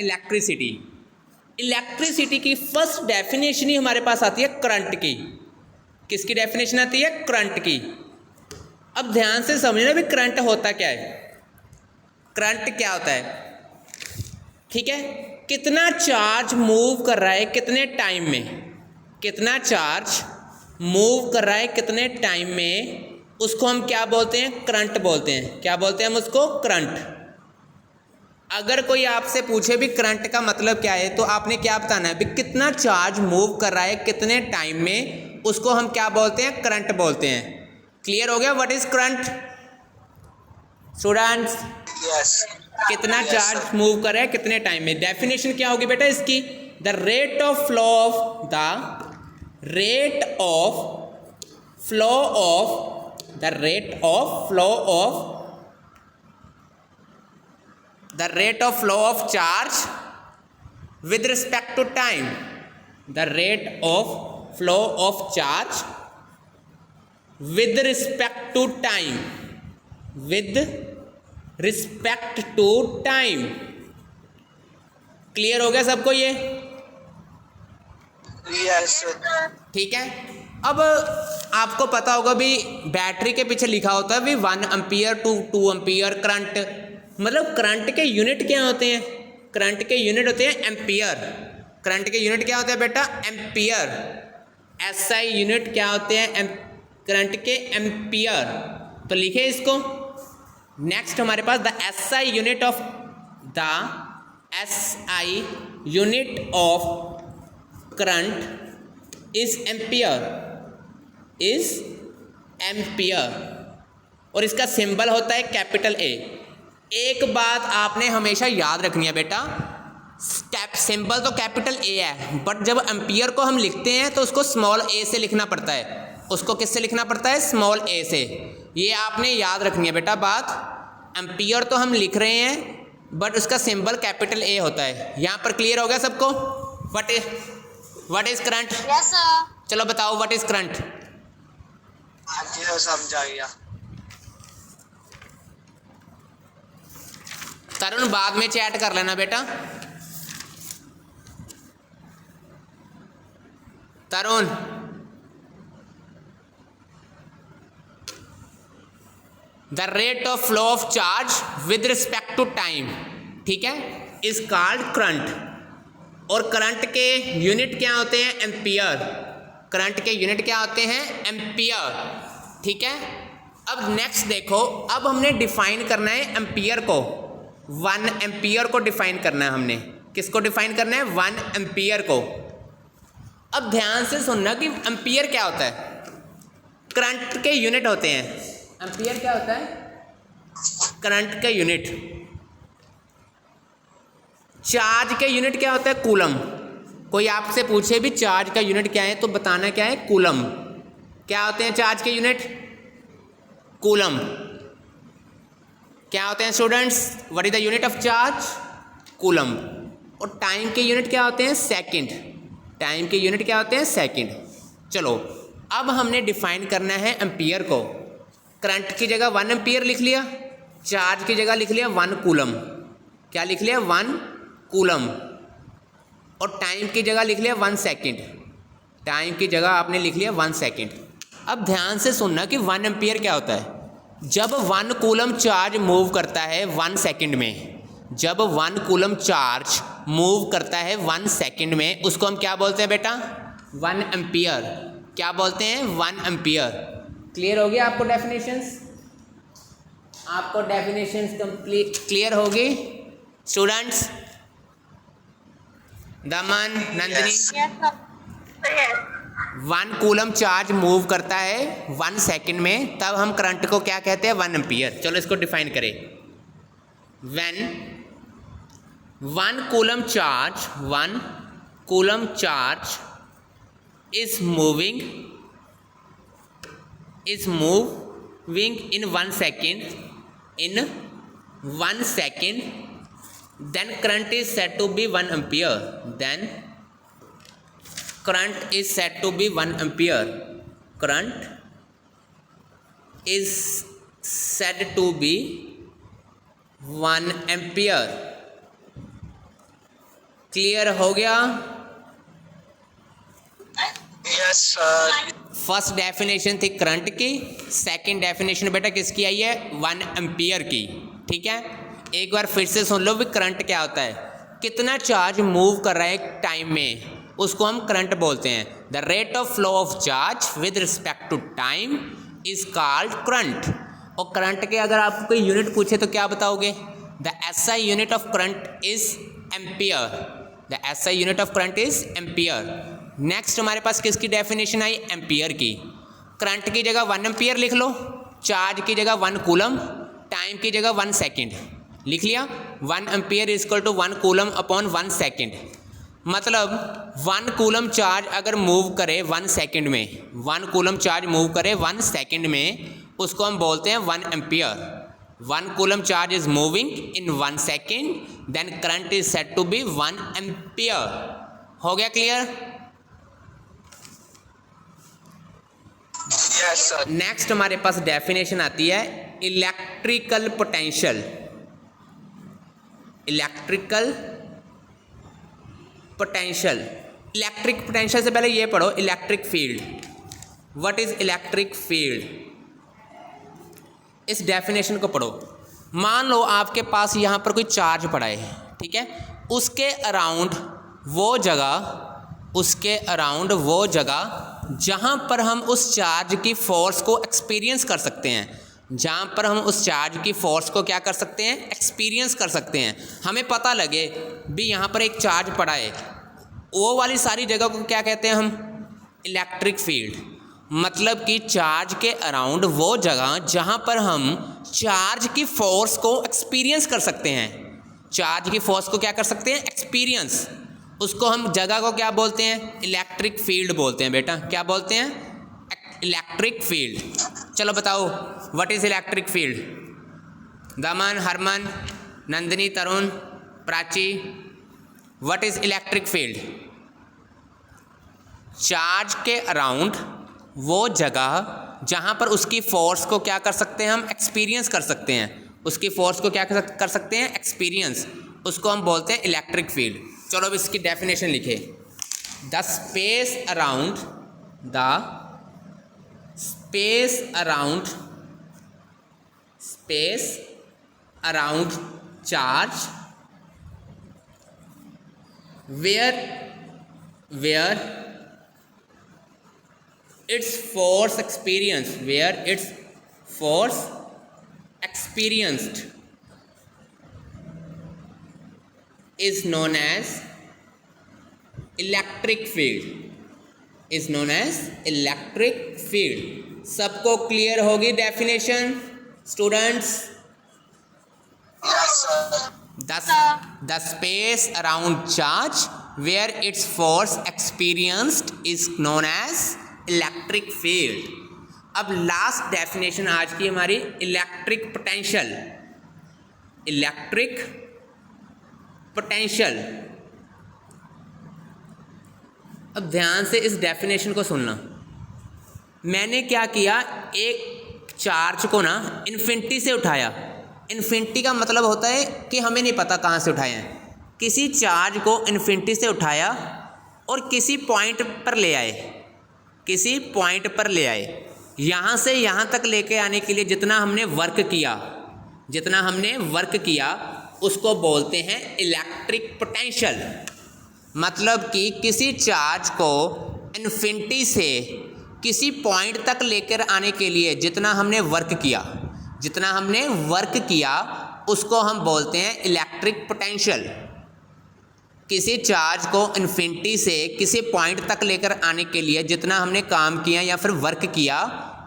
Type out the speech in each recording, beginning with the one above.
Electricity. Electricity की first definition ही हमारे पास आती है करंट की। किसकी डेफिनेशन आती है? करंट की। अब ध्यान से समझना भी करंट होता क्या है। करंट क्या होता है? ठीक है, कितना चार्ज मूव कर रहा है कितने टाइम में, कितना चार्ज मूव कर रहा है कितने टाइम में, उसको हम क्या बोलते हैं? करंट बोलते हैं। क्या बोलते हैं हम उसको? करंट। अगर कोई आपसे पूछे भी करंट का मतलब क्या है, तो आपने क्या बताना है? भी कितना चार्ज मूव कर रहा है कितने टाइम में, उसको हम क्या बोलते हैं? करंट बोलते हैं। क्लियर हो गया? What is current students? Yes. कितना Yes, चार्ज sir. मूव कर रहा है कितने टाइम में। डेफिनेशन क्या होगी बेटा इसकी? The rate of flow of the rate of flow of the rate of flow of the rate of flow of charge with respect to time, the rate of flow of charge with respect to time, with respect to time। Clear हो गया सबको ये? Yes. ठीक है। अब आपको पता होगा भी बैटरी के पीछे लिखा होता है भी 1 एम्पियर टू 2 एम्पियर करंट। मतलब करंट के यूनिट क्या होते हैं? करंट के यूनिट होते हैं एम्पियर। करंट के यूनिट क्या होते हैं बेटा? एम्पियर। एसआई यूनिट क्या होते हैं? करंट के एम्पियर। तो लिखे इसको। नेक्स्ट हमारे पास the SI unit of the SI unit of current is ampere, is ampere. और इसका सिंबल होता है कैपिटल ए। एक बात आपने हमेशा याद रखनी है बेटा, सिंबल तो कैपिटल ए है, बट जब एम्पियर को हम लिखते हैं तो उसको स्मॉल ए से लिखना पड़ता है। उसको किससे लिखना पड़ता है? स्मॉल ए से। ये आपने याद रखनी है बेटा बात। एम्पियर तो हम लिख रहे हैं बट उसका सिंबल कैपिटल ए होता है। यहाँ पर क्लियर हो गया सबको? What is current? Yes, sir. चलो बताओ व्हाट इज करंट? हाँ जी सर, समझा गया। तरुण बाद में चैट कर लेना बेटा। Tarun the rate of flow of charge with respect to time, ठीक है, इज कॉल्ड करंट। और करंट के यूनिट क्या होते हैं? एम्पियर। करंट के यूनिट क्या होते हैं? एम्पियर। ठीक है। अब नेक्स्ट देखो, अब हमने डिफाइन करना है एम्पियर को। 1 एम्पियर को डिफाइन करना है हमने। किसको डिफाइन करना है? 1 एम्पियर को। अब ध्यान से सुनना कि एम्पियर क्या होता है। करंट के यूनिट होते हैं। एम्पियर क्या होता है? करंट के यूनिट। चार्ज के यूनिट क्या होता है? कूलम। कोई आपसे पूछे भी चार्ज का यूनिट क्या है, तो बताना क्या है? कूलम। क्या होते हैं चार्ज के यूनिट? कूलम। क्या होते हैं students? What is the unit of charge? Coulomb. और टाइम के यूनिट क्या होते हैं? सेकंड। टाइम के यूनिट क्या होते हैं? सेकंड। चलो अब हमने डिफाइन करना है एम्पियर को। करंट की जगह 1 एम्पियर लिख लिया, चार्ज की जगह लिख लिया 1 कूलम। क्या लिख लिया? 1 कूलम। और टाइम की जगह लिख लिया 1 सेकंड। टाइम की जगह आपने लिख लिया 1 सेकंड। अब ध्यान से सुनना कि 1 एम्पियर क्या होता है। जब 1 कूलम चार्ज मूव करता है 1 सेकंड में, जब 1 कूलम चार्ज मूव करता है 1 सेकंड में, उसको हम क्या बोलते हैं बेटा? 1 एम्पियर। क्या बोलते हैं? 1 एम्पियर। क्लियर हो गया आपको डेफिनेशंस? आपको डेफिनेशंस कंप्लीट क्लियर होगी स्टूडेंट्स? दमन, Nandini? Yes. Yes. 1 coulomb charge move करता है 1 सेकंड में, तब हम करंट को क्या कहते हैं? 1 एम्पियर। चलो इसको डिफाइन करें। When 1 coulomb charge is moving in 1 second, then current is said to be 1 ampere. Then current is said to be 1 ampere. Current is said to be 1 ampere. Clear हो गया? Yes sir. First definition थी current की, second definition बेटा किसकी आई है? 1 ampere की। ठीक है, एक बार फिर से सुन लो भी करंट क्या होता है। कितना चार्ज मूव कर रहा है एक टाइम में, उसको हम करंट बोलते हैं। The rate of flow of charge with respect to time is called current. और करंट के अगर आपको कोई यूनिट पूछे तो क्या बताओगे? The SI unit of current is ampere. The SI unit of current is ampere. Next हमारे पास किसकी डेफिनेशन आई? एम्पियर की। करंट की जगह 1 एम्पियर लिख लो, चार्ज की जगह 1 कूलम, टाइम की जगह 1 सेकेंड। लिख लिया? 1 ampere is equal to 1 coulomb upon 1 second. मतलब 1 कूलम चार्ज अगर मूव करे 1 सेकेंड में, 1 कूलम चार्ज मूव करे 1 सेकेंड में, उसको हम बोलते हैं 1 ampere. 1 coulomb charge is moving in 1 second, then current is said to be 1 ampere. हो गया क्लियर? Yes sir. नेक्स्ट हमारे पास डेफिनेशन आती है electrical potential. Electrical potential. Electric potential से पहले ये पढ़ो electric field. What is electric field? इस डेफिनेशन को पढ़ो। मान लो आपके पास यहाँ पर कोई चार्ज पड़ा है, ठीक है, उसके अराउंड वो जगह जहाँ पर हम उस चार्ज की फोर्स को एक्सपीरियंस कर सकते हैं, जहाँ पर हम उस चार्ज की फोर्स को क्या कर सकते हैं? एक्सपीरियंस कर सकते हैं। हमें पता लगे भी यहाँ पर एक चार्ज पड़ा है, वो वाली सारी जगह को क्या कहते हैं हम? Electric field. मतलब कि चार्ज के अराउंड वो जगह जहाँ पर हम चार्ज की फोर्स को एक्सपीरियंस कर सकते हैं। चार्ज की फोर्स को क्या कर सकते हैं? एक्सपीरियंस। उसको हम जगह को क्या बोलते हैं? इलेक्ट्रिक फील्ड बोलते हैं बेटा। क्या बोलते हैं? Electric field. चलो बताओ what is electric field? Daman, Harman, Nandini, Tarun, Prachi, what is electric field? Charge के अराउंड वो जगह जहाँ पर उसकी फोर्स को क्या कर सकते हैं? हम एक्सपीरियंस कर सकते हैं। उसकी फोर्स को क्या कर सकते हैं? एक्सपीरियंस। उसको हम बोलते हैं इलेक्ट्रिक फील्ड। चलो अब इसकी डेफिनेशन लिखे। The space around charge where its force experienced is known as electric field। सबको क्लियर होगी definition students? Yes sir. The space around charge where its force experienced is known as electric field। अब last definition आज की हमारी electric potential. अब ध्यान से इस डेफिनेशन को सुनना। मैंने क्या किया, एक चार्ज को ना इन्फिनिटी से उठाया। इन्फिनिटी का मतलब होता है कि हमें नहीं पता कहाँ से उठाए हैं। किसी चार्ज को इन्फिनिटी से उठाया और किसी पॉइंट पर ले आए। यहाँ से यहाँ तक लेके आने के लिए जितना हमने वर्क किया उसको बोलते हैं इलेक्ट्रिक पोटेंशियल। मतलब कि किसी चार्ज को इन्फिनिटी से किसी पॉइंट तक लेकर आने के लिए जितना हमने वर्क किया उसको हम बोलते हैं इलेक्ट्रिक पोटेंशियल। किसी चार्ज को इन्फिनिटी से किसी पॉइंट तक लेकर आने के लिए जितना हमने काम किया या फिर वर्क किया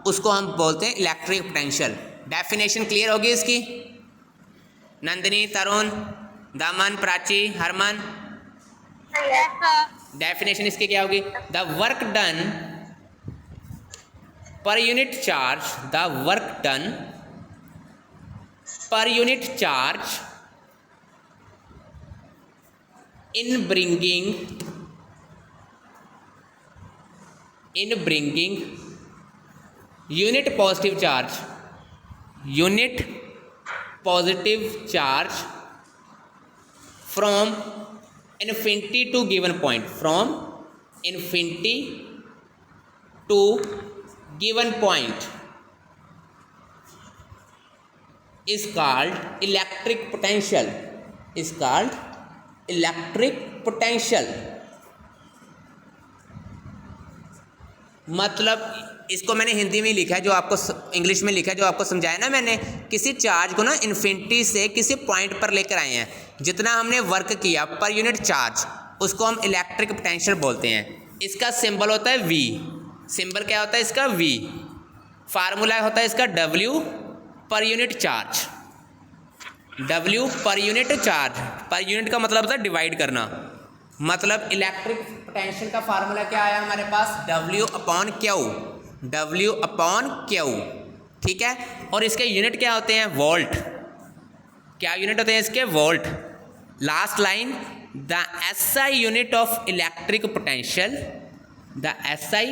उसको हम बोलते हैं इलेक्ट्रिक पोटेंशियल। डेफिनेशन क्लियर होगी इसकी? Nandini, Tarun, Daman, Prachi, Harman, Yes, sir. Definition इसकी क्या होगी? The work done per unit charge in bringing unit positive charge from infinity to given point, from infinity to given point is called electric potential, is called electric potential। मतलब इसको मैंने हिंदी में लिखा है, जो आपको इंग्लिश में लिखा है, जो आपको समझाया ना मैंने। किसी चार्ज को ना इन्फिनिटी से किसी पॉइंट पर लेकर आए हैं, जितना हमने वर्क किया पर यूनिट चार्ज, उसको हम इलेक्ट्रिक पोटेंशियल बोलते हैं। इसका सिंबल होता है V। सिंबल क्या होता है इसका? V। फार्मूला होता है इसका W पर यूनिट चार्ज। W पर यूनिट चार्ज, पर यूनिट का मतलब होता है डिवाइड करना। मतलब इलेक्ट्रिक पोटेंशियल का फार्मूला क्या आया हमारे पास? W upon Q, W upon Q, ठीक है। और इसके यूनिट क्या होते हैं? वोल्ट। क्या यूनिट होते हैं इसके? Volt. Last line, the SI unit of electric potential, the SI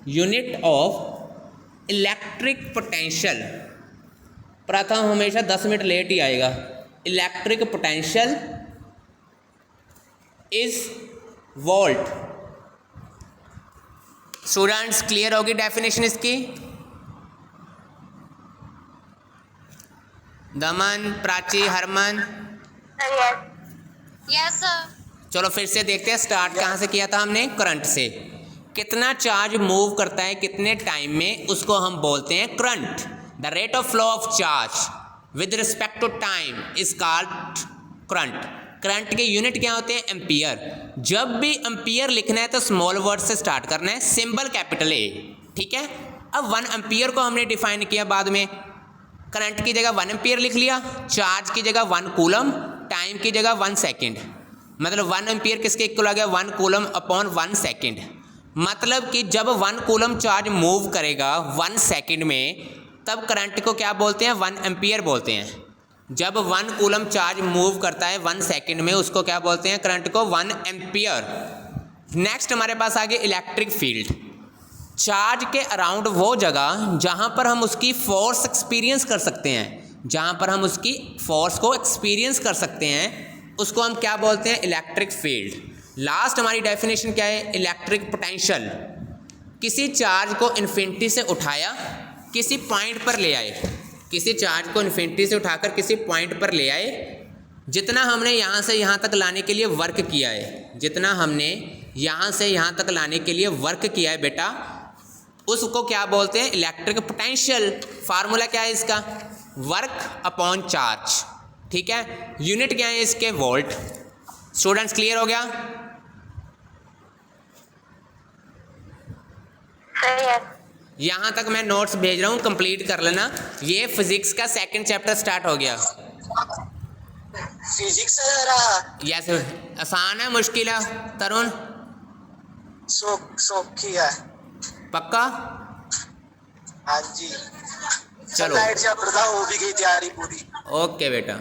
unit of electric potential. प्रथम हमेशा 10 मिनट लेट ही आएगा। Electric potential is volt. Students clear होगी डेफिनेशन इसकी? दमन, प्राची, हरमन, Yes sir. चलो फिर से देखते हैं। स्टार्ट कहाँ से किया था हमने? करंट से। कितना चार्ज मूव करता है कितने टाइम में, उसको हम बोलते हैं current. The rate of flow of charge with respect to time is called current. Current के यूनिट क्या होते हैं? एम्पियर। जब भी एम्पियर लिखना है तो स्मॉल वर्ड से स्टार्ट करना है, सिंबल कैपिटल ए, ठीक है। अब 1 एम्पियर को हमने डिफाइन किया बाद में। करंट की जगह 1 एम्पियर लिख लिया, चार्ज की जगह 1 कूलम, टाइम की जगह 1 सेकेंड। मतलब 1 एम्पियर किसके इक्वल आ गया? 1 कूलम अपॉन 1 सेकेंड। मतलब कि जब 1 कूलम चार्ज मूव करेगा 1 सेकेंड में, तब करंट को क्या बोलते हैं? 1 एम्पियर बोलते हैं। जब 1 कूलम चार्ज मूव करता है 1 सेकेंड में, उसको क्या बोलते हैं? करंट को 1 एम्पियर। नेक्स्ट हमारे पास आ गया इलेक्ट्रिक फील्ड। चार्ज के अराउंड वो जगह जहाँ पर हम उसकी फोर्स एक्सपीरियंस कर सकते हैं, जहाँ पर हम उसकी फोर्स को एक्सपीरियंस कर सकते हैं, उसको हम क्या बोलते हैं? Electric field. लास्ट हमारी डेफिनेशन क्या है? Electric potential. किसी चार्ज को इन्फिनिटी से उठाया, किसी पॉइंट पर ले आए, किसी चार्ज को इन्फिनिटी से उठाकर किसी पॉइंट पर ले आए, जितना हमने यहाँ से यहाँ तक लाने के लिए वर्क किया है, जितना हमने यहाँ से यहाँ तक लाने के लिए वर्क किया है बेटा, उसको क्या बोलते हैं? Electric potential. फार्मूला क्या है इसका? वर्क अपॉन चार्ज, ठीक है। यूनिट क्या है इसके? वोल्ट। स्टूडेंट्स क्लियर हो गया? यहाँ तक मैं नोट्स भेज रहा हूँ, कंप्लीट कर लेना। ये फिजिक्स का 2nd चैप्टर स्टार्ट हो गया। फिजिक्स है जरा। यस, आसान है मुश्किल है तरुण? सोखी है। पक्का? हाँ जी। चलो लाइट चैप्टर था, वो भी गई तैयारी पूरी। ओके बेटा।